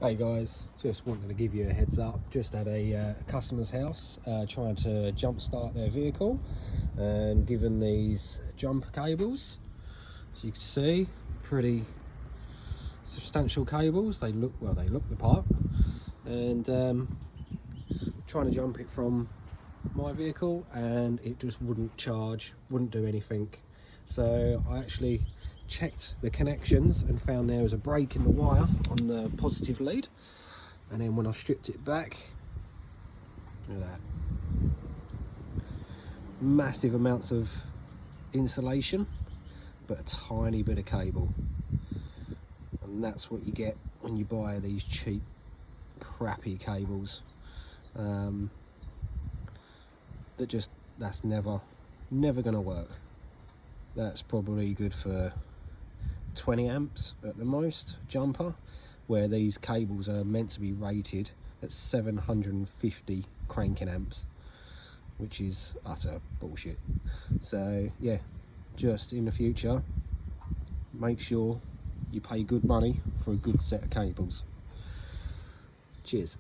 Hey guys, just wanted to give you a heads up. Just at a customer's house trying to jump start their vehicle, and given these jumper cables, as you can see, pretty substantial cables. They look the part, and trying to jump it from my vehicle, and it just wouldn't charge, wouldn't do anything. So I actually checked the connections and found there was a break in the wire on the positive lead, and then when I stripped it back, look at that, massive amounts of insulation but a tiny bit of cable. And that's what you get when you buy these cheap crappy cables. That's never gonna work. That's probably good for 20 amps at the most jumper, where these cables are meant to be rated at 750 cranking amps, which is utter bullshit. So yeah, just in the future, make sure you pay good money for a good set of cables. Cheers.